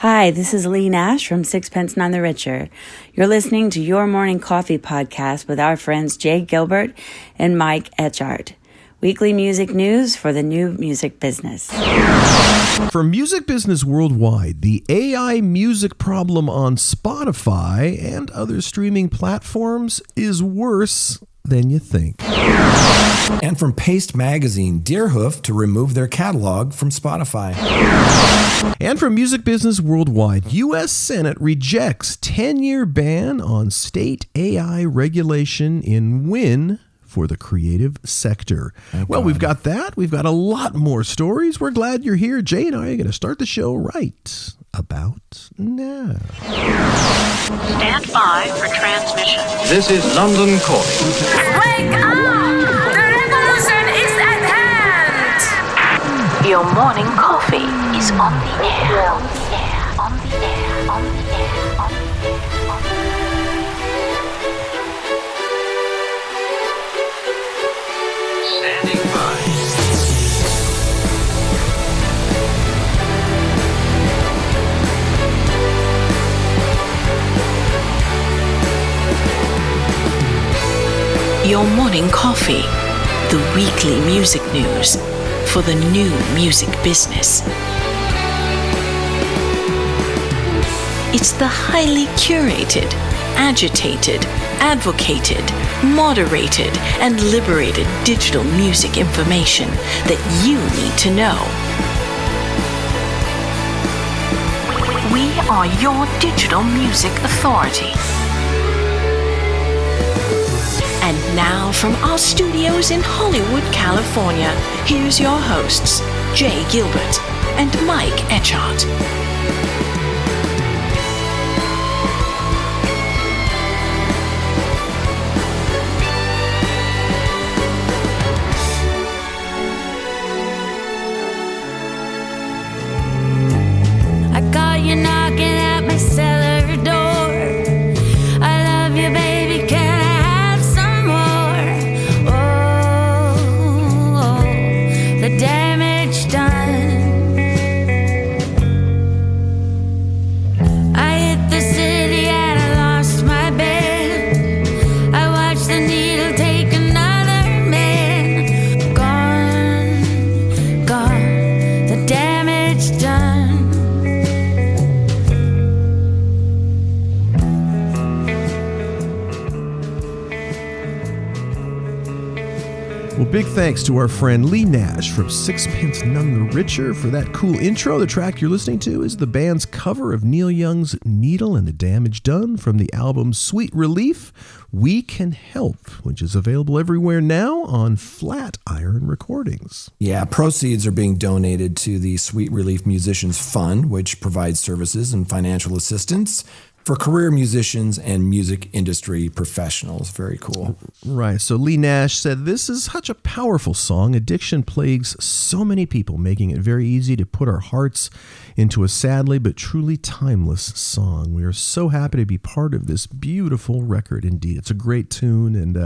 Hi, this is Lee Nash from Sixpence None the Richer. You're listening to Your Morning Coffee podcast with our friends Jay Gilbert and Mike Etchart. Weekly music news for the new music business. For music business worldwide, the AI music problem on Spotify and other streaming platforms is worse than you think. And from Paste Magazine, Deerhoof to remove their catalog from Spotify. And from music business worldwide, U.S. Senate rejects 10-year ban on state AI regulation in WIN for the creative sector. Well, we've got that. We've got a lot more stories. We're glad you're here. Jay and I are going to start the show right about now. Stand by for transmission. This is London calling. Wake up! The revolution is at hand! Your morning coffee is on the air. On the air. On the air. On the air. On the air. On the air. Standing by. Your morning coffee, the weekly music news for the new music business. It's the highly curated, agitated, advocated, moderated, and liberated digital music information that you need to know. We are your digital music authority. And now from our studios in Hollywood, California, here's your hosts, Jay Gilbert and Mike Etchart. I got you knocking at my cellar door. I love you, baby. Can I have some more? Oh, the damage done. I hit the city and I lost my bed. I watched the needle take another man. Gone, gone, the damage done. Well, big thanks to our friend Lee Nash from Sixpence None the Richer for that cool intro. The track you're listening to is the band's cover of Neil Young's Needle and the Damage Done from the album Sweet Relief, We Can Help, which is available everywhere now on Flatiron Recordings. Yeah, proceeds are being donated to the Sweet Relief Musicians Fund, which provides services and financial assistance for career musicians and music industry professionals. Very cool. Right. So Lee Nash said, "This is such a powerful song. Addiction plagues so many people, making it very easy to put our hearts into a sadly but truly timeless song. We are so happy to be part of this beautiful record indeed." It's a great tune and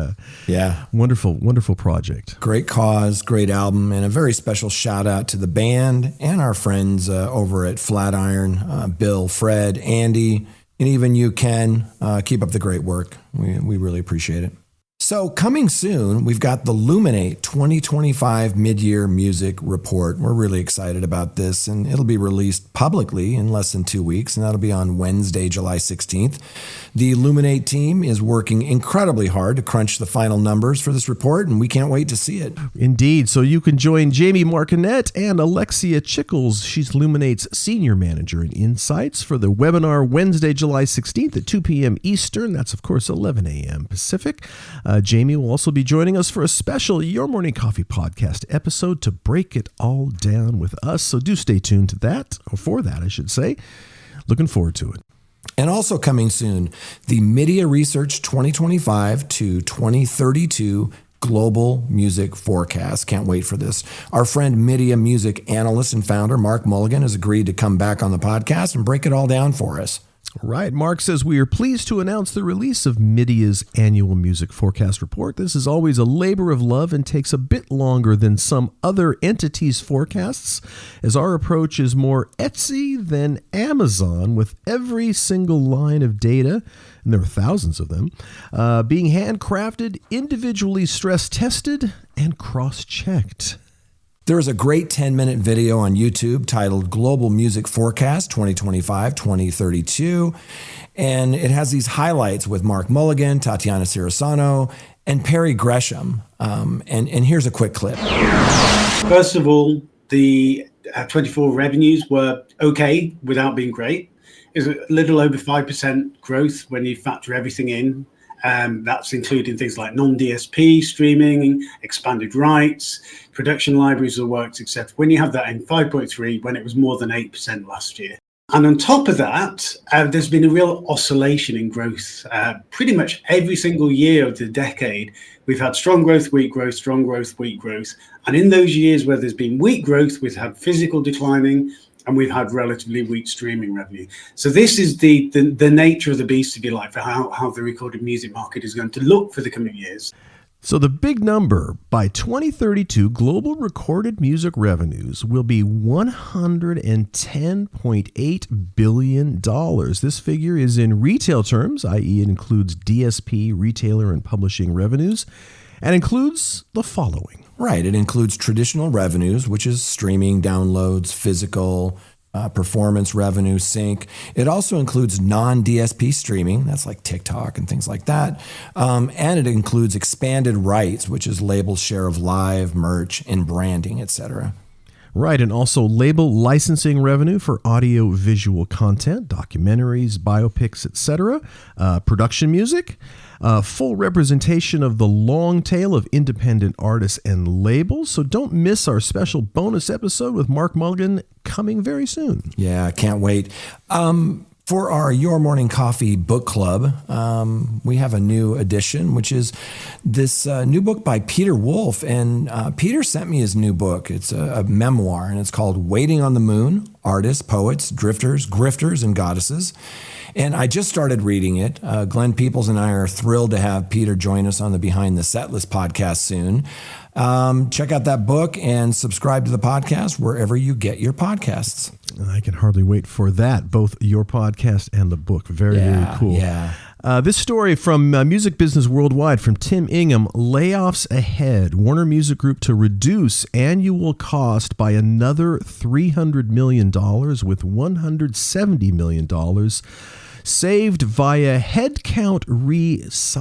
wonderful, wonderful project. Great cause, great album, and a very special shout out to the band and our friends over at Flatiron, Bill, Fred, Andy, and even you, Ken. Keep up the great work. We really appreciate it. So coming soon, we've got the Luminate 2025 Mid-Year Music Report. We're really excited about this, and it'll be released publicly in less than 2 weeks, and that'll be on Wednesday, July 16th. The Luminate team is working incredibly hard to crunch the final numbers for this report, and we can't wait to see it. Indeed. So you can join Jamie Markinette and Alexia Chickles. She's Luminate's senior manager in Insights for the webinar Wednesday, July 16th at 2 p.m. Eastern. That's, of course, 11 a.m. Pacific. Jamie will also be joining us for a special Your Morning Coffee podcast episode to break it all down with us. So do stay tuned to that, or for that, I should say. Looking forward to it. And also coming soon, the Media Research 2025 to 2032 Global Music Forecast. Can't wait for this. Our friend Media Music analyst and founder Mark Mulligan has agreed to come back on the podcast and break it all down for us. Right. Mark says, we are pleased to announce the release of Midia's annual music forecast report. This is always a labor of love and takes a bit longer than some other entities' forecasts, as our approach is more Etsy than Amazon, with every single line of data, and there are thousands of them, being handcrafted, individually stress-tested, and cross-checked. There is a great 10-minute video on YouTube titled Global Music Forecast 2025-2032, and it has these highlights with Mark Mulligan, Tatiana Cirasano, and Perry Gresham. And here's a quick clip. First of all, the 24 revenues were okay without being great. It was a little over 5% growth when you factor everything in. That's including things like non-DSP, streaming, expanded rights, production libraries of works, etc. When you have that in 5.3, when it was more than 8% last year. And on top of that, there's been a real oscillation in growth. Pretty much every single year of the decade, we've had strong growth, weak growth, strong growth, weak growth. And in those years where there's been weak growth, we've had physical declining, and we've had relatively weak streaming revenue. So this is the nature of the beast, if you like, for how the recorded music market is going to look for the coming years. So the big number, by 2032, global recorded music revenues will be $110.8 billion. This figure is in retail terms, i.e. it includes DSP, retailer, and publishing revenues, and includes the following. Right. It includes traditional revenues, which is streaming, downloads, physical, performance revenue, sync. It also includes non-DSP streaming. That's like TikTok and things like that. And it includes expanded rights, which is label share of live, merch, and branding, etc. Right, and also label licensing revenue for audio-visual content, documentaries, biopics, etc., production music, full representation of the long tail of independent artists and labels. So don't miss our special bonus episode with Mark Mulligan coming very soon. Yeah, can't wait. For our Your Morning Coffee book club, we have a new edition, which is this new book by Peter Wolf. And Peter sent me his new book. It's a memoir, and it's called Waiting on the Moon, Artists, Poets, Drifters, Grifters, and Goddesses. And I just started reading it. Glenn Peoples and I are thrilled to have Peter join us on the Behind the Setlist podcast soon. Check out that book and subscribe to the podcast wherever you get your podcasts. I can hardly wait for that, both your podcast and the book. Very cool. Yeah. This story from Music Business Worldwide from Tim Ingham, layoffs ahead. Warner Music Group to reduce annual cost by another $300 million with $170 million saved via headcount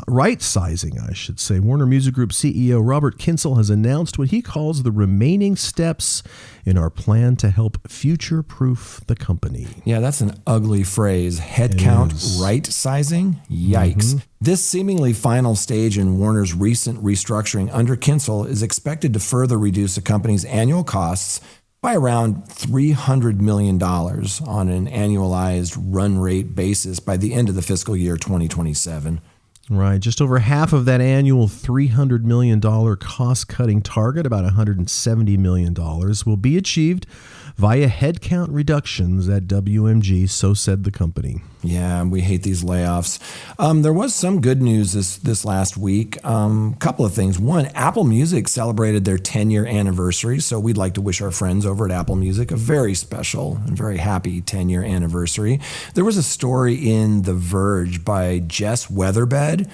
right-sizing, I should say. Warner Music Group CEO Robert Kinsel has announced what he calls the remaining steps in our plan to help future-proof the company. Yeah, that's an ugly phrase. Headcount right-sizing? Yikes. Mm-hmm. This seemingly final stage in Warner's recent restructuring under Kinsel is expected to further reduce the company's annual costs by around $300 million on an annualized run rate basis by the end of the fiscal year 2027. Right. Just over half of that annual $300 million cost-cutting target, about $170 million, will be achieved via headcount reductions at WMG, so said the company. Yeah, we hate these layoffs. There was some good news this last week. Couple of things. One, Apple Music celebrated their 10-year anniversary, so we'd like to wish our friends over at Apple Music a very special and very happy 10-year anniversary. There was a story in The Verge by Jess Weatherbed.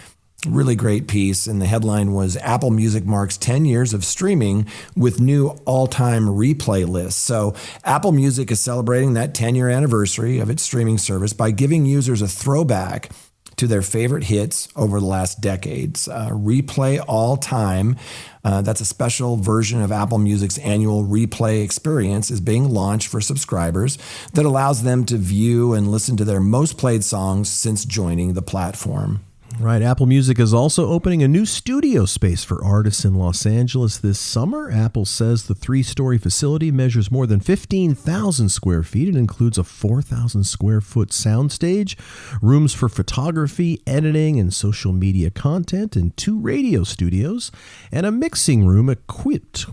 Really great piece, and the headline was Apple Music marks 10 years of streaming with new all-time replay lists. So Apple Music is celebrating that 10-year anniversary of its streaming service by giving users a throwback to their favorite hits over the last decades. Replay All Time, that's a special version of Apple Music's annual replay experience, is being launched for subscribers that allows them to view and listen to their most played songs since joining the platform. Right. Apple Music is also opening a new studio space for artists in Los Angeles this summer. Apple says the 3-story facility measures more than 15,000 square feet. It includes a 4,000 square foot soundstage, rooms for photography, editing, and social media content, and 2 radio studios, and a mixing room equipped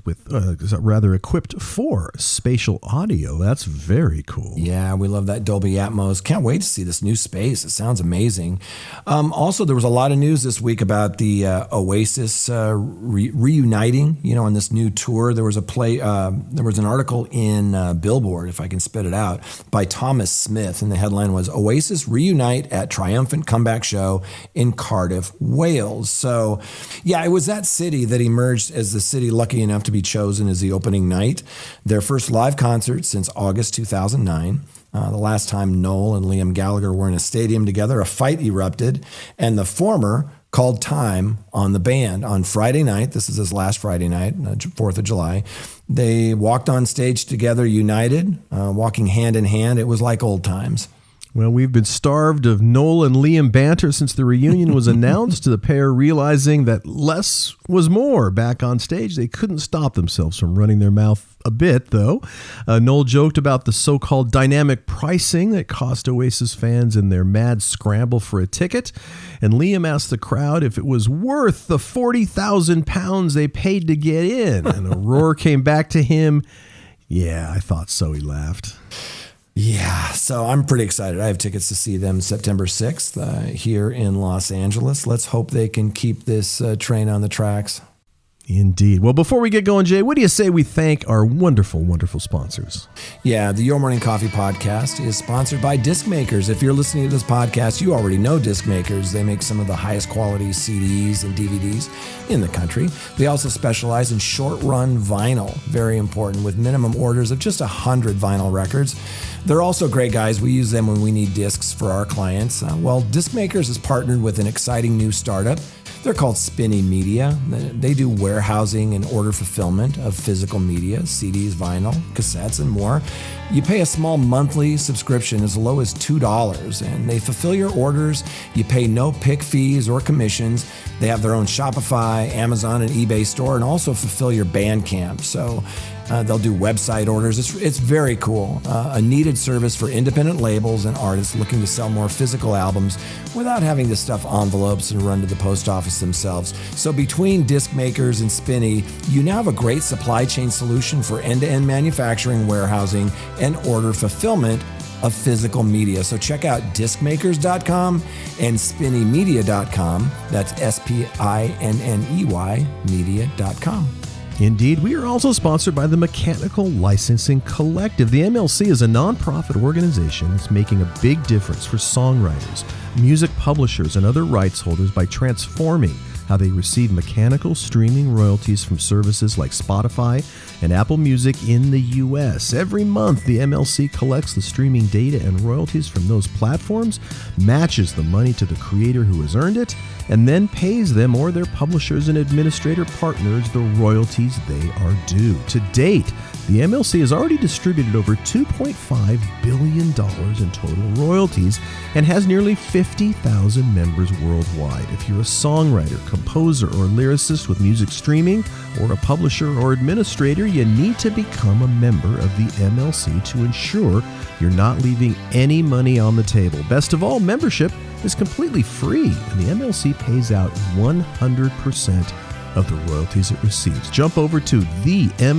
for spatial audio. That's very cool. Yeah, we love that Dolby Atmos. Can't wait to see this new space. It sounds amazing. Also, there was a lot of news this week about the Oasis reuniting, on this new tour. There was an article in Billboard, if I can spit it out, by Thomas Smith, and the headline was Oasis reunite at triumphant comeback show in Cardiff, Wales. So, yeah, it was that city that emerged as the city lucky enough to be chosen as the opening night. Their first live concert since August 2009. The last time Noel and Liam Gallagher were in a stadium together, a fight erupted, and the former called time on the band on Friday night. This is his last Friday night, 4th of July. They walked on stage together, united, walking hand in hand. It was like old times. Well, we've been starved of Noel and Liam banter since the reunion was announced, the pair realizing that less was more. Back on stage, they couldn't stop themselves from running their mouth a bit, though. Noel joked about the so-called dynamic pricing that cost Oasis fans in their mad scramble for a ticket. And Liam asked the crowd if it was worth the £40,000 they paid to get in. And a roar came back to him. Yeah, I thought so, he laughed. Yeah, so I'm pretty excited. I have tickets to see them September 6th here in Los Angeles. Let's hope they can keep this train on the tracks. Indeed. Well, before we get going, Jay, what do you say we thank our wonderful, wonderful sponsors? Yeah, the Your Morning Coffee podcast is sponsored by Disc Makers. If you're listening to this podcast, you already know Disc Makers. They make some of the highest quality CDs and DVDs in the country. They also specialize in short-run vinyl, very important, with minimum orders of just 100 vinyl records. They're also great guys. We use them when we need discs for our clients. Disc Makers is partnered with an exciting new startup. They're called Spinny Media. They do warehousing and order fulfillment of physical media, CDs, vinyl, cassettes, and more. You pay a small monthly subscription as low as $2, and they fulfill your orders. You pay no pick fees or commissions. They have their own Shopify, Amazon, and eBay store, and also fulfill your Bandcamp. So they'll do website orders. It's very cool. A needed service for independent labels and artists looking to sell more physical albums without having to stuff envelopes and run to the post office themselves. So between Disc Makers and Spinny, you now have a great supply chain solution for end-to-end manufacturing, warehousing, and order fulfillment of physical media. So check out discmakers.com and spinnymedia.com. That's SPINNEY media.com. Indeed, we are also sponsored by the Mechanical Licensing Collective. The MLC is a nonprofit organization that's making a big difference for songwriters, music publishers, and other rights holders by transforming how they receive mechanical streaming royalties from services like Spotify and Apple Music in the U.S. Every month, the MLC collects the streaming data and royalties from those platforms, matches the money to the creator who has earned it, and then pays them or their publishers and administrator partners the royalties they are due. To date, the MLC has already distributed over $2.5 billion in total royalties and has nearly 50,000 members worldwide. If you're a songwriter, composer, or lyricist with music streaming, or a publisher or administrator, you need to become a member of the MLC to ensure you're not leaving any money on the table. Best of all, membership is completely free, and the MLC pays out 100% of the royalties it receives. Jump over to themlc.com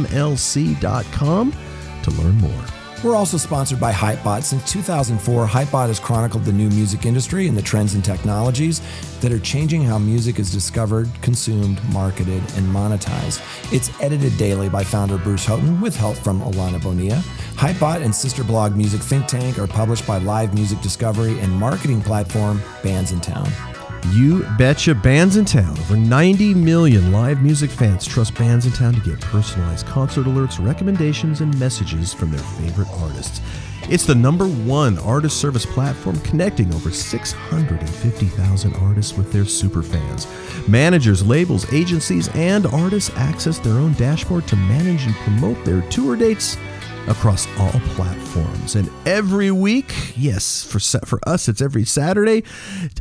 to learn more. We're also sponsored by Hypebot. Since 2004, Hypebot has chronicled the new music industry and the trends and technologies that are changing how music is discovered, consumed, marketed, and monetized. It's edited daily by founder Bruce Houghton with help from Alana Bonilla. Hypebot and sister blog Music Think Tank are published by live music discovery and marketing platform Bands in Town. You betcha. Bands in Town. Over 90 million live music fans trust Bands in Town to get personalized concert alerts, recommendations, and messages from their favorite artists. It's the #1 artist service platform connecting over 650,000 artists with their superfans. Managers, labels, agencies, and artists access their own dashboard to manage and promote their tour dates, across all platforms. And every week, yes, for us, it's every Saturday,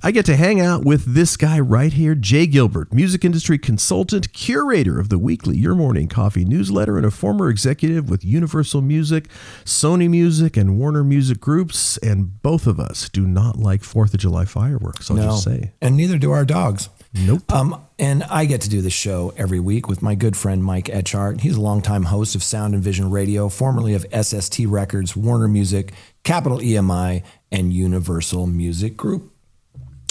I get to hang out with this guy right here, Jay Gilbert, music industry consultant, curator of the weekly Your Morning Coffee newsletter, and a former executive with Universal Music, Sony Music, and Warner Music Groups. And both of us do not like 4th of July fireworks, I'll just say. And neither do our dogs. Nope. And I get to do this show every week with my good friend Mike Etchart. He's a longtime host of Sound and Vision Radio, formerly of SST Records, Warner Music, Capital EMI, and Universal Music Group.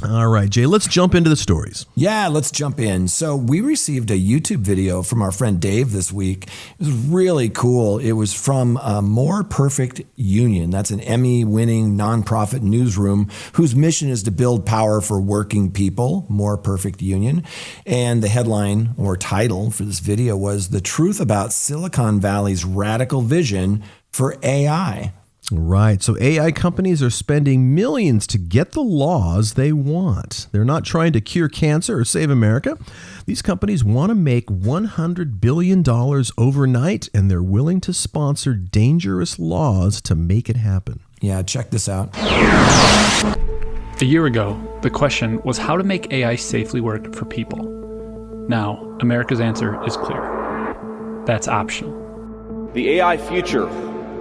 All right, Jay, let's jump into the stories. Yeah, let's jump in. So we received a YouTube video from our friend Dave this week. It was really cool. It was from More Perfect Union. That's an Emmy-winning nonprofit newsroom whose mission is to build power for working people, More Perfect Union. And the headline or title for this video was "The Truth About Silicon Valley's Radical Vision for AI." Right. So AI companies are spending millions to get the laws they want. They're not trying to cure cancer or save America. These companies want to make $100 billion overnight, and they're willing to sponsor dangerous laws to make it happen. Yeah, check this out. A year ago, the question was how to make AI safely work for people. Now, America's answer is clear. That's optional. The AI future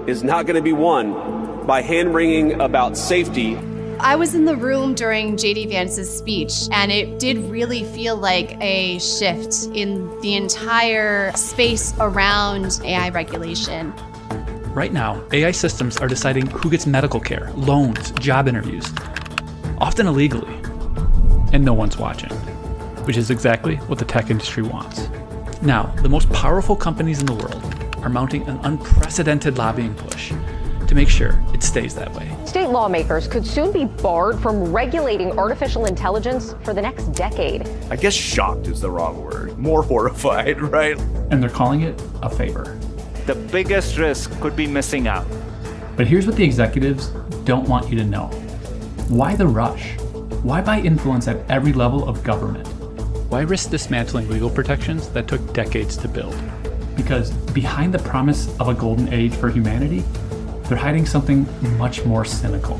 is not going to be won by hand-wringing about safety. I was in the room during J.D. Vance's speech, and it did really feel like a shift in the entire space around AI regulation. Right now, AI systems are deciding who gets medical care, loans, job interviews, often illegally, and no one's watching, which is exactly what the tech industry wants. Now, the most powerful companies in the world are mounting an unprecedented lobbying push to make sure it stays that way. State lawmakers could soon be barred from regulating artificial intelligence for the next decade. I guess shocked is the wrong word. More horrified, right? And they're calling it a favor. The biggest risk could be missing out. But here's what the executives don't want you to know. Why the rush? Why buy influence at every level of government? Why risk dismantling legal protections that took decades to build? Because behind the promise of a golden age for humanity, they're hiding something much more cynical.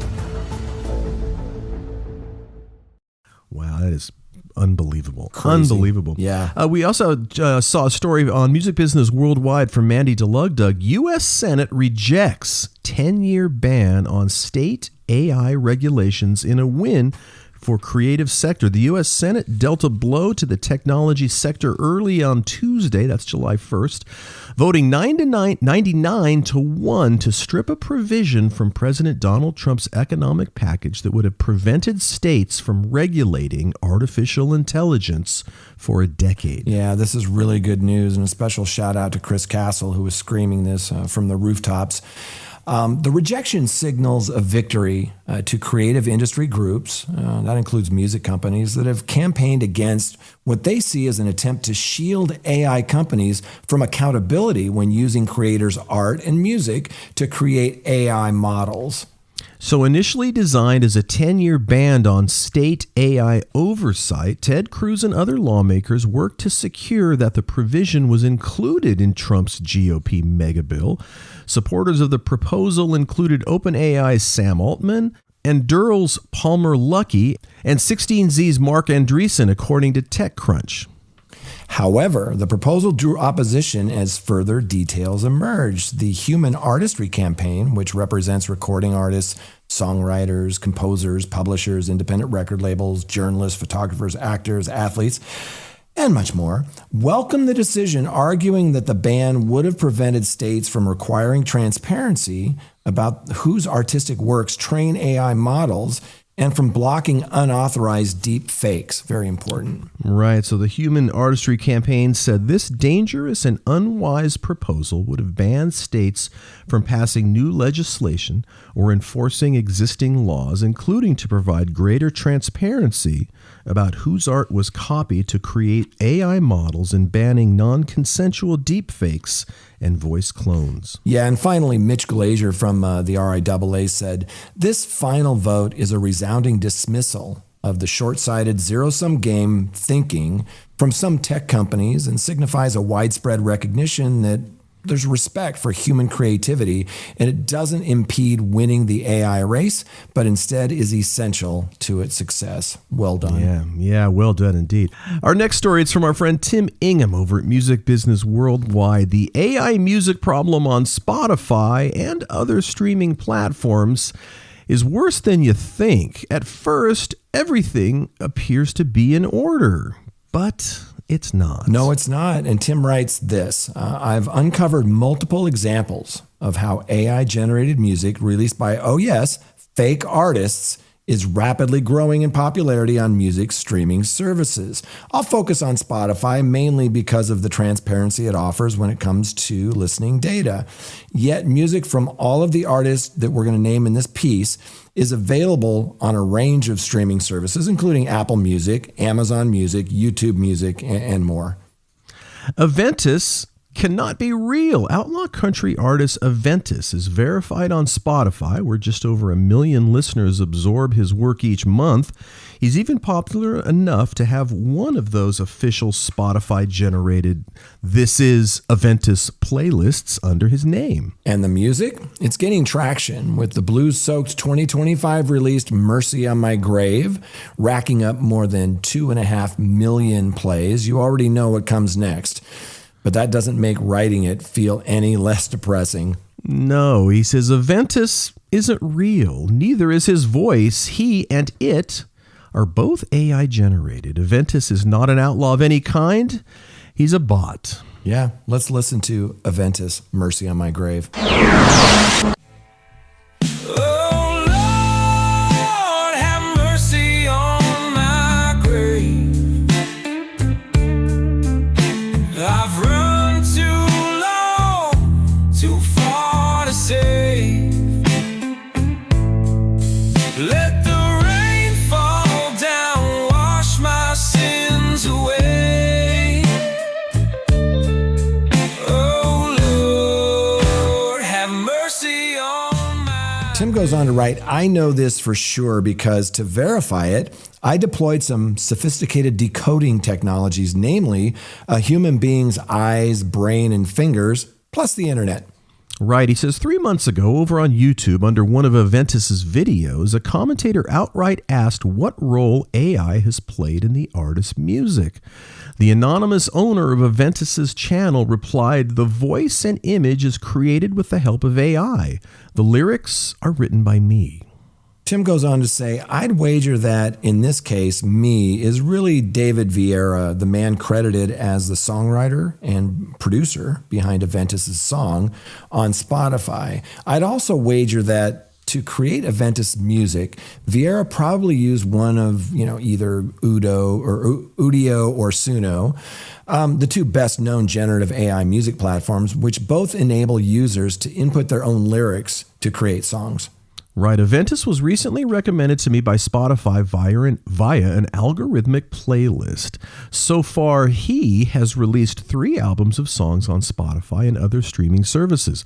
Wow, that is unbelievable. Crazy. Unbelievable. Yeah. We also saw a story on Music Business Worldwide from Mandy DeLugdug. U.S. Senate rejects 10-year ban on state AI regulations in a win for creative sector. The U.S. Senate dealt a blow to the technology sector early on Tuesday, that's July 1st, voting 99-1 to strip a provision from President Donald Trump's economic package that would have prevented states from regulating artificial intelligence for a decade. Yeah, this is really good news, and a special shout out to Chris Castle, who was screaming this from the rooftops. The rejection signals a victory to creative industry groups, that includes music companies, that have campaigned against what they see as an attempt to shield AI companies from accountability when using creators' art and music to create AI models. So initially designed as a 10-year ban on state AI oversight, Ted Cruz and other lawmakers worked to secure that the provision was included in Trump's GOP mega bill. Supporters of the proposal included OpenAI's Sam Altman and Durrell's Palmer Luckey and 16Z's Mark Andreessen, according to TechCrunch. However, the proposal drew opposition as further details emerged. The Human Artistry Campaign, which represents recording artists, songwriters, composers, publishers, independent record labels, journalists, photographers, actors, athletes, and much more, welcomed the decision, arguing that the ban would have prevented states from requiring transparency about whose artistic works train AI models and from blocking unauthorized deep fakes. Very important. Right. So the Human Artistry Campaign said this dangerous and unwise proposal would have banned states from passing new legislation or enforcing existing laws, including to provide greater transparency about whose art was copied to create AI models and banning non-consensual deepfakes and voice clones. Yeah, and finally, Mitch Glazier from the RIAA said, "This final vote is a resounding dismissal of the short-sighted zero-sum game thinking from some tech companies and signifies a widespread recognition that there's respect for human creativity, and it doesn't impede winning the AI race, but instead is essential to its success. Well done. Yeah, well done indeed. Our next story is from our friend Tim Ingham over at Music Business Worldwide. The AI music problem on Spotify and other streaming platforms is worse than you think. At first, everything appears to be in order, but it's not. No, it's not. And Tim writes this, I've uncovered multiple examples of how AI-generated music released by, fake artists is rapidly growing in popularity on music streaming services. I'll focus on Spotify mainly because of the transparency it offers when it comes to listening data. Yet music from all of the artists that we're going to name in this piece is available on a range of streaming services, including Apple Music, Amazon Music, YouTube Music, and more. Aventus cannot be real. Outlaw country artist Aventus is verified on Spotify, where just over 1 million listeners absorb his work each month. He's even popular enough to have one of those official Spotify-generated This Is Aventus playlists under his name. And the music? It's gaining traction, with the blues-soaked 2025 released Mercy on My Grave racking up more than 2.5 million plays. You already know what comes next. But that doesn't make writing it feel any less depressing. No, he says Aventus isn't real. Neither is his voice. He and it are both AI generated. Aventus is not an outlaw of any kind. He's a bot. Yeah, let's listen to Aventus, Mercy on My Grave. Tim goes on to write, I know this for sure because to verify it, I deployed some sophisticated decoding technologies, namely a human being's eyes, brain, and fingers, plus the internet. Right. He says 3 months ago over on YouTube, under one of Aventus's videos, a commentator outright asked what role AI has played in the artist's music. The anonymous owner of Aventus's channel replied, the voice and image is created with the help of AI. The lyrics are written by me. Tim goes on to say, I'd wager that, in this case, me is really David Vieira, the man credited as the songwriter and producer behind Aventus's song on Spotify. I'd also wager that to create Aventus music, Vieira probably used one of, either Udio or Suno, the two best-known generative AI music platforms, which both enable users to input their own lyrics to create songs. Right. Aventus was recently recommended to me by Spotify via an algorithmic playlist. So far, he has released 3 albums of songs on Spotify and other streaming services.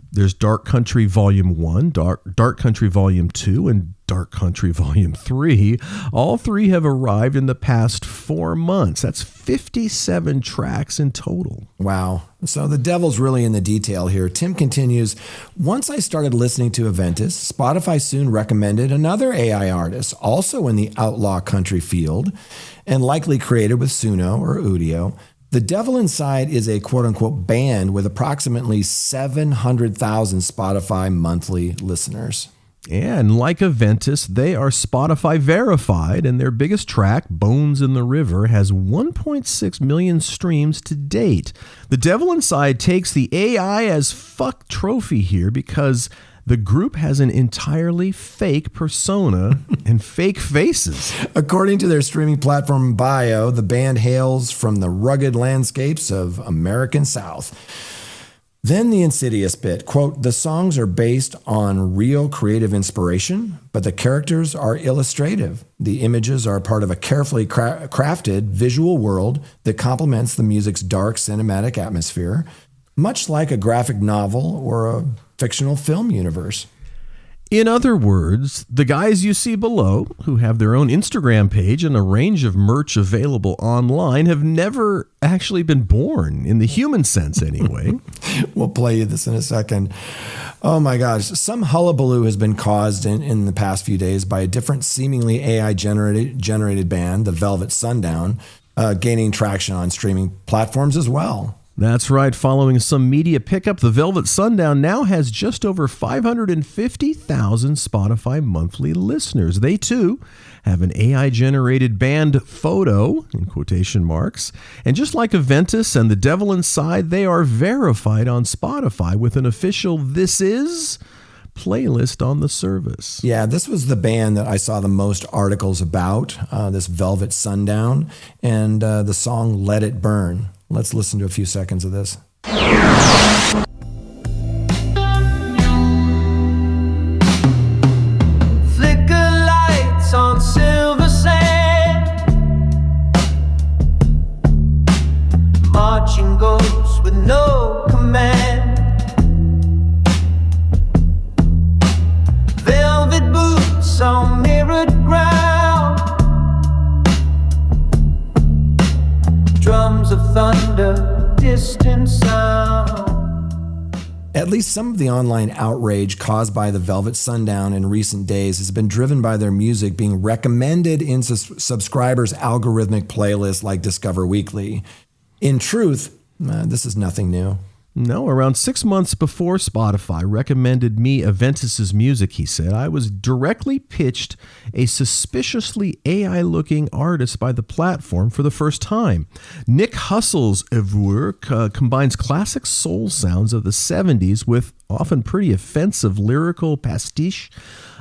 There's Dark Country Volume 1, Dark Country Volume 2, and Dark Country Volume 3. All 3 have arrived in the past 4 months. That's 57 tracks in total. Wow. So the devil's really in the detail here. Tim continues, once I started listening to Aventus, Spotify soon recommended another AI artist, also in the outlaw country field, and likely created with Suno or Udio. The devil inside is a quote-unquote band with approximately 700,000 Spotify monthly listeners. And like Aventus, they are Spotify verified, and their biggest track, Bones in the River, has 1.6 million streams to date. The Devil Inside takes the AI as fuck trophy here because the group has an entirely fake persona and fake faces. According to their streaming platform bio, the band hails from the rugged landscapes of American South. Then the insidious bit, quote, the songs are based on real creative inspiration, but the characters are illustrative. The images are part of a carefully crafted visual world that complements the music's dark cinematic atmosphere, much like a graphic novel or a fictional film universe. In other words, the guys you see below, who have their own Instagram page and a range of merch available online, have never actually been born, in the human sense anyway. We'll play you this in a second. Oh my gosh. Some hullabaloo has been caused in the past few days by a different seemingly AI-generated band, the Velvet Sundown, gaining traction on streaming platforms as well. That's right. Following some media pickup, the Velvet Sundown now has just over 550,000 Spotify monthly listeners. They, too, have an AI-generated band photo, in quotation marks. And just like Aventus and The Devil Inside, they are verified on Spotify with an official "This Is" playlist on the service. Yeah, this was the band that I saw the most articles about, this Velvet Sundown, and the song "Let It Burn." Let's listen to a few seconds of this. Flicker lights on silver sand, marching ghosts with no command, velvet boots on mirrored ground, drums of thunder, distant sound. At least some of the online outrage caused by the Velvet Sundown in recent days has been driven by their music being recommended in subscribers' algorithmic playlists like Discover Weekly. In truth, this is nothing new. No, around 6 months before Spotify recommended me Aventus's music, he said, I was directly pitched a suspiciously AI-looking artist by the platform for the first time. Nick Hustle's oeuvre combines classic soul sounds of the 70s with often pretty offensive lyrical pastiche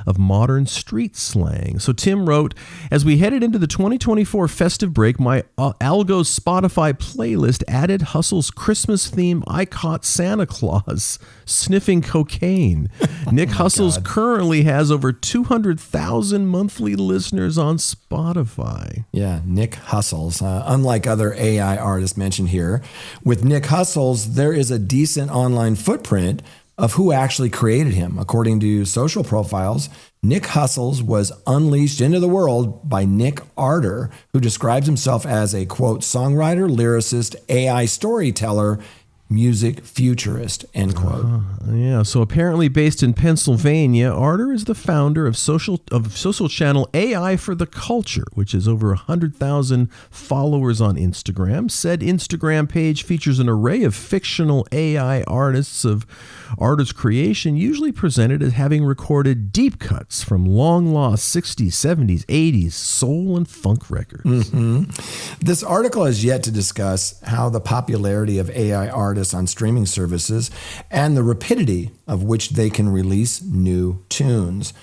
of modern street slang. So Tim wrote, as we headed into the 2024 festive break, my Algo's Spotify playlist added Hustle's Christmas theme I Caught Santa Claus Sniffing Cocaine. Nick Hustle's currently has over 200,000 monthly listeners on Spotify. Yeah, Nick Hustle's. Unlike other AI artists mentioned here, with Nick Hustle's, there is a decent online footprint of who actually created him. According to social profiles, Nick Hustle's was unleashed into the world by Nick Arter, who describes himself as a, quote, songwriter, lyricist, AI storyteller, music futurist, end quote. Yeah, so apparently based in Pennsylvania, Arter is the founder of social channel AI for the Culture, which has over 100,000 followers on Instagram. Said Instagram page features an array of fictional AI artists of artist creation, usually presented as having recorded deep cuts from long-lost 60s, 70s, 80s soul and funk records. Mm-hmm. This article has yet to discuss how the popularity of AI artists on streaming services and the rapidity of which they can release new tunes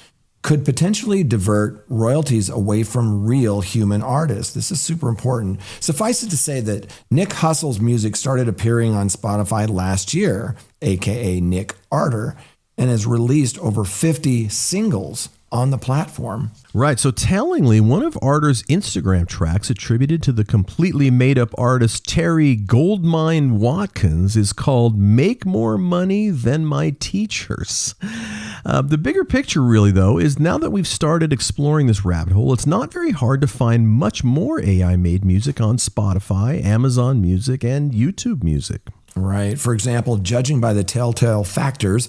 could potentially divert royalties away from real human artists. This is super important. Suffice it to say that Nick Hustle's music started appearing on Spotify last year, aka Nick Arter, and has released over 50 singles on the platform. Right. So tellingly, one of Arter's Instagram tracks attributed to the completely made-up artist Terry Goldmine Watkins is called Make More Money Than My Teachers. The bigger picture really, though, is now that we've started exploring this rabbit hole, it's not very hard to find much more AI-made music on Spotify, Amazon Music, and YouTube Music. Right. For example, judging by the telltale factors,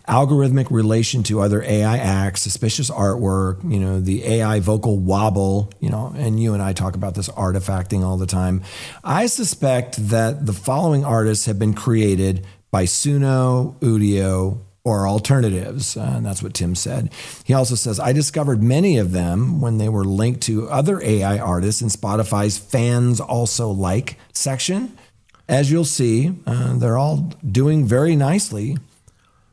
algorithmic relation to other AI acts, suspicious artwork, the AI vocal wobble, and you and I talk about this artifacting all the time. I suspect that the following artists have been created by Suno, Udio, or alternatives. And that's what Tim said. He also says, I discovered many of them when they were linked to other AI artists in Spotify's Fans Also Like section. As you'll see, they're all doing very nicely.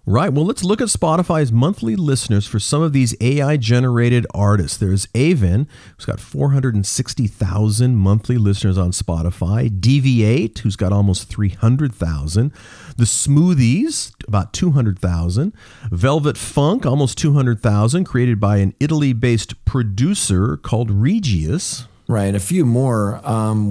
Right. Well, let's look at Spotify's monthly listeners for some of these AI-generated artists. There's Aven, who's got 460,000 monthly listeners on Spotify. DV8, who's got almost 300,000. The Smoothies, about 200,000. Velvet Funk, almost 200,000, created by an Italy-based producer called Regius. Right. A few more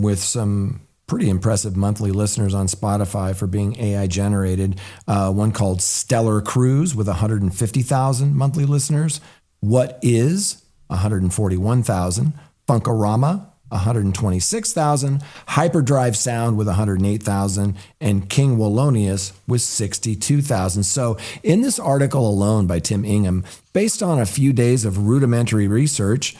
with some pretty impressive monthly listeners on Spotify for being AI generated. One called Stellar Cruise with 150,000 monthly listeners. What Is, 141,000. Funkorama, 126,000, Hyperdrive Sound with 108,000, and King Wallonius with 62,000. So in this article alone by Tim Ingham, based on a few days of rudimentary research,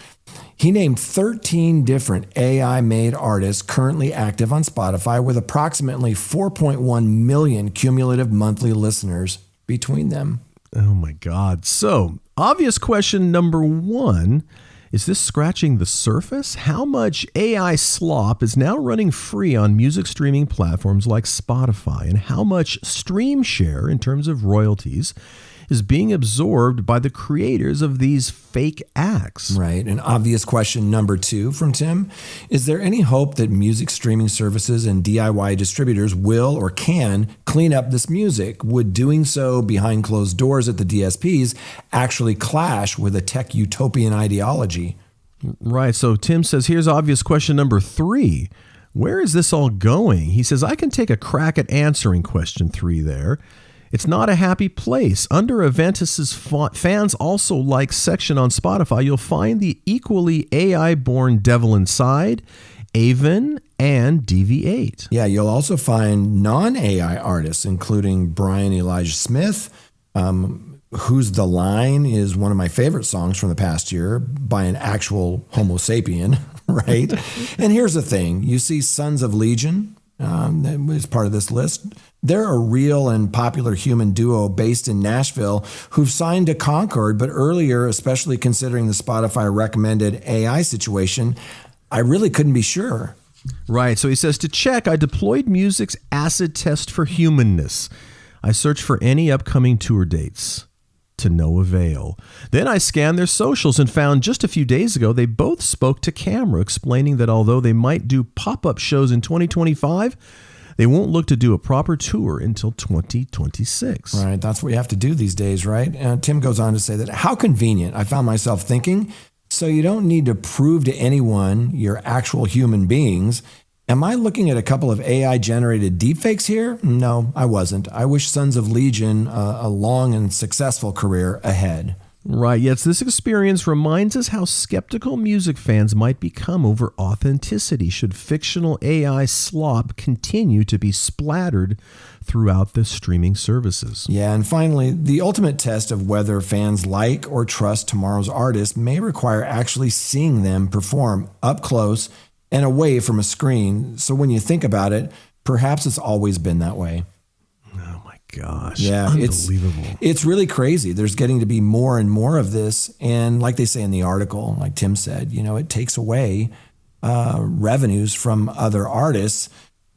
he named 13 different AI-made artists currently active on Spotify with approximately 4.1 million cumulative monthly listeners between them. Oh my God. So, obvious question number one. Is this scratching the surface? How much AI slop is now running free on music streaming platforms like Spotify? And how much stream share in terms of royalties is being absorbed by the creators of these fake acts? Right. And obvious question number two from Tim. Is there any hope that music streaming services and DIY distributors will or can clean up this music? Would doing so behind closed doors at the DSPs actually clash with a tech utopian ideology? Right. So Tim says, here's obvious question number three. Where is this all going? He says, I can take a crack at answering question three there. It's not a happy place. Under Aventus's fans also like section on Spotify, you'll find the equally AI-born Devil Inside, Avon, and DV8. Yeah, you'll also find non-AI artists, including Brian Elijah Smith, Who's the Line is one of my favorite songs from the past year by an actual Homo sapien, right? And here's the thing. You see Sons of Legion as part of this list. They're a real and popular human duo based in Nashville who've signed to Concord, but earlier, especially considering the Spotify recommended AI situation, I really couldn't be sure. Right. So he says, to check, I deployed music's acid test for humanness. I searched for any upcoming tour dates. To no avail. Then I scanned their socials and found just a few days ago they both spoke to camera, explaining that although they might do pop-up shows in 2025, they won't look to do a proper tour until 2026. Right, that's what you have to do these days, right? And Tim goes on to say that how convenient, I found myself thinking, so you don't need to prove to anyone you're actual human beings. Am I looking at a couple of AI-generated deepfakes here? No, I wasn't. I wish Sons of Legion a long and successful career ahead. Right, yes, this experience reminds us how skeptical music fans might become over authenticity should fictional AI slop continue to be splattered throughout the streaming services. Yeah, and finally, the ultimate test of whether fans like or trust tomorrow's artists may require actually seeing them perform up close and away from a screen. So when you think about it, perhaps it's always been that way. Oh my gosh. Yeah, unbelievable. It's really crazy. There's getting to be more and more of this. And like they say in the article, like Tim said, it takes away revenues from other artists.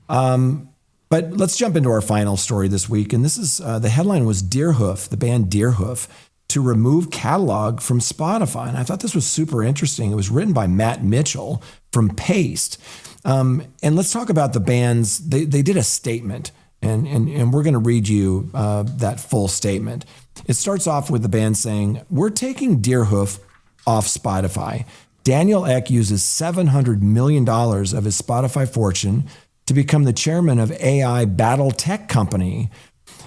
But let's jump into our final story this week. And this is, the headline was Deerhoof, the band Deerhoof, to remove catalog from Spotify. And I thought this was super interesting. It was written by Matt Mitchell from Paste. And let's talk about the band's, they did a statement, and we're going to read you that full statement. It starts off with the band saying, we're taking Deerhoof off Spotify. Daniel Ek uses $700 million of his Spotify fortune to become the chairman of AI Battle Tech Company.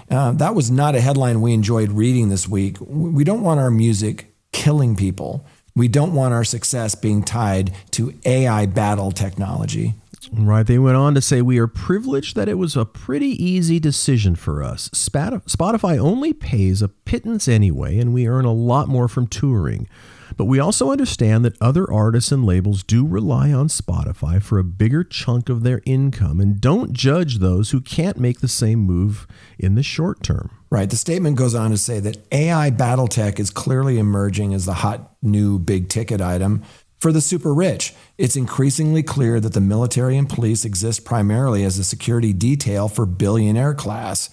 That was not a headline we enjoyed reading this week. We don't want our music killing people. We don't want our success being tied to AI battle technology. Right. They went on to say, we are privileged that it was a pretty easy decision for us. Spotify only pays a pittance anyway, and we earn a lot more from touring. But we also understand that other artists and labels do rely on Spotify for a bigger chunk of their income, and don't judge those who can't make the same move in the short term. Right. The statement goes on to say that AI battle tech is clearly emerging as the hot new big ticket item for the super rich. It's increasingly clear that the military and police exist primarily as a security detail for billionaire class.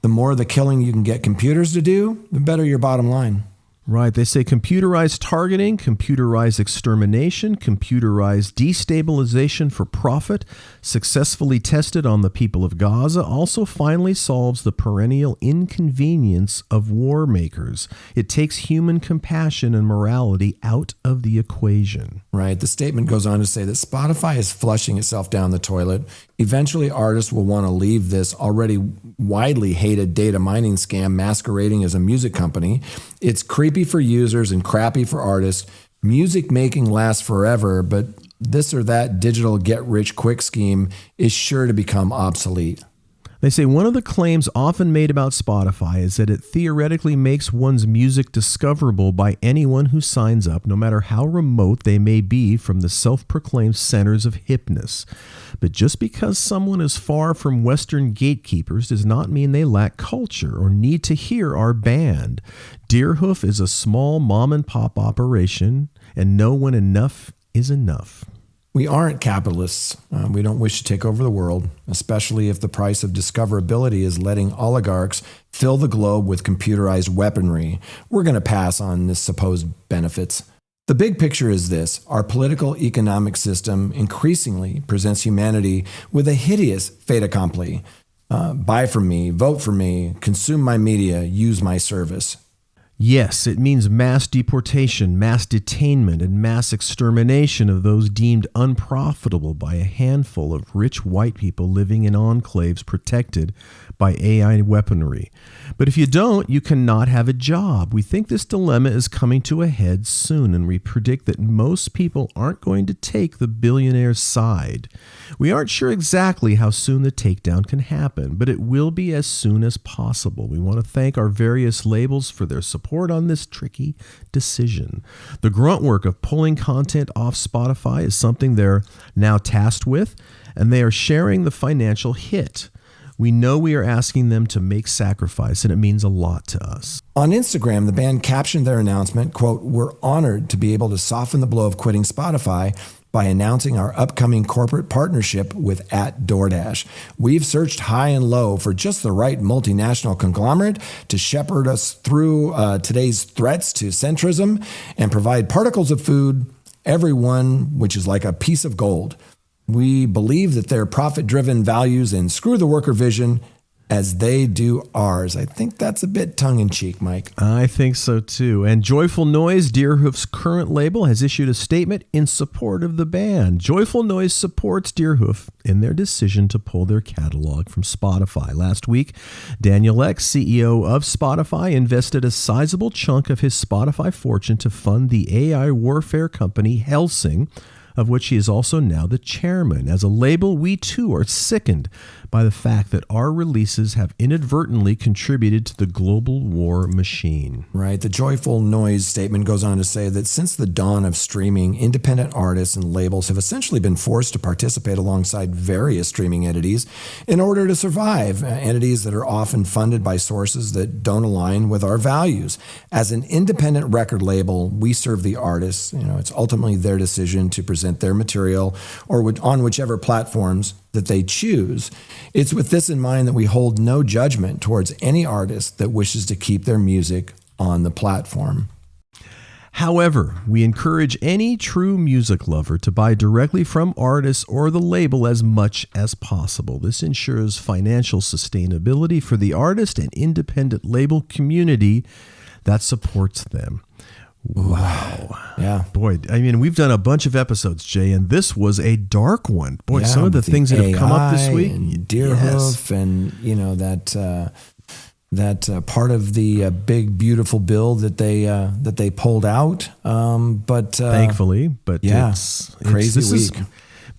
The more the killing you can get computers to do, the better your bottom line. Right. They say computerized targeting, computerized extermination, computerized destabilization for profit, successfully tested on the people of Gaza, also finally solves the perennial inconvenience of war makers. It takes human compassion and morality out of the equation. Right. The statement goes on to say that Spotify is flushing itself down the toilet. Eventually, artists will want to leave this already widely hated data mining scam masquerading as a music company. It's creepy for users and crappy for artists. Music making lasts forever, but this or that digital get-rich-quick scheme is sure to become obsolete. They say one of the claims often made about Spotify is that it theoretically makes one's music discoverable by anyone who signs up, no matter how remote they may be from the self-proclaimed centers of hipness. But just because someone is far from Western gatekeepers does not mean they lack culture or need to hear our band. Deerhoof is a small mom-and-pop operation, and know when enough is enough. We aren't capitalists. We don't wish to take over the world, especially if the price of discoverability is letting oligarchs fill the globe with computerized weaponry. We're going to pass on this supposed benefits. The big picture is this. Our political economic system increasingly presents humanity with a hideous fait accompli. Buy from me, vote for me, consume my media, use my service. Yes, it means mass deportation, mass detainment, and mass extermination of those deemed unprofitable by a handful of rich white people living in enclaves protected by AI weaponry. But if you don't, you cannot have a job. We think this dilemma is coming to a head soon, and we predict that most people aren't going to take the billionaire's side. We aren't sure exactly how soon the takedown can happen, but it will be as soon as possible. We want to thank our various labels for their support on this tricky decision. The grunt work of pulling content off Spotify is something they're now tasked with, and they are sharing the financial hit. We know we are asking them to make sacrifice, and it means a lot to us. On Instagram, the band captioned their announcement, quote, "We're honored to be able to soften the blow of quitting Spotify by announcing our upcoming corporate partnership with @DoorDash. We've searched high and low for just the right multinational conglomerate to shepherd us through today's threats to centrism and provide particles of food, every one which is like a piece of gold. We believe that their profit-driven values and screw the worker vision as they do ours." I think that's a bit tongue-in-cheek, Mike. I think so too. And Joyful Noise, Deerhoof's current label, has issued a statement in support of the band. Joyful Noise supports Deerhoof in their decision to pull their catalog from Spotify. Last week, Daniel Ek, CEO of Spotify, invested a sizable chunk of his Spotify fortune to fund the AI warfare company Helsing, of which he is also now the chairman. As a label, we too are sickened by the fact that our releases have inadvertently contributed to the global war machine. Right. The Joyful Noise statement goes on to say that since the dawn of streaming, independent artists and labels have essentially been forced to participate alongside various streaming entities in order to survive, entities that are often funded by sources that don't align with our values. As an independent record label, we serve the artists. It's ultimately their decision to present their material or on whichever platforms that they choose. It's with this in mind that we hold no judgment towards any artist that wishes to keep their music on the platform. However, we encourage any true music lover to buy directly from artists or the label as much as possible. This ensures financial sustainability for the artist and independent label community that supports them. Wow. Yeah. Boy, I mean, we've done a bunch of episodes, Jay, and this was a dark one. Boy, some of the things that have come up this week. And Deerhoof and, that part of the big, beautiful bill that they pulled out. But thankfully, but yeah, it's crazy week.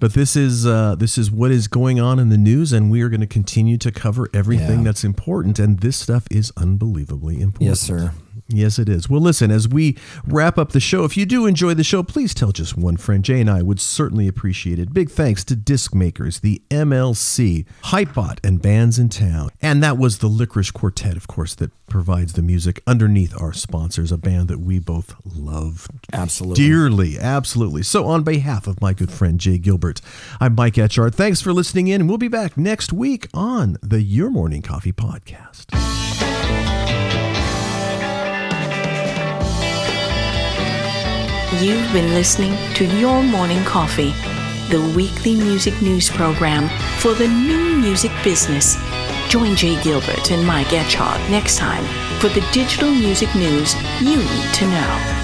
But this is what is going on in the news, and we are going to continue to cover everything that's important. And this stuff is unbelievably important. Yes, sir. Yes, it is. Well, listen, as we wrap up the show, if you do enjoy the show, please tell just one friend. Jay and I would certainly appreciate it. Big thanks to Disc Makers, the MLC, Hypebot, and Bands in Town. And that was the Licorice Quartet, of course, that provides the music underneath our sponsors, a band that we both love dearly. Absolutely. So on behalf of my good friend Jay Gilbert, I'm Mike Etchart. Thanks for listening in, and we'll be back next week on the Your Morning Coffee Podcast. You've been listening to Your Morning Coffee, the weekly music news program for the new music business. Join Jay Gilbert and Mike Etchart next time for the digital music news you need to know.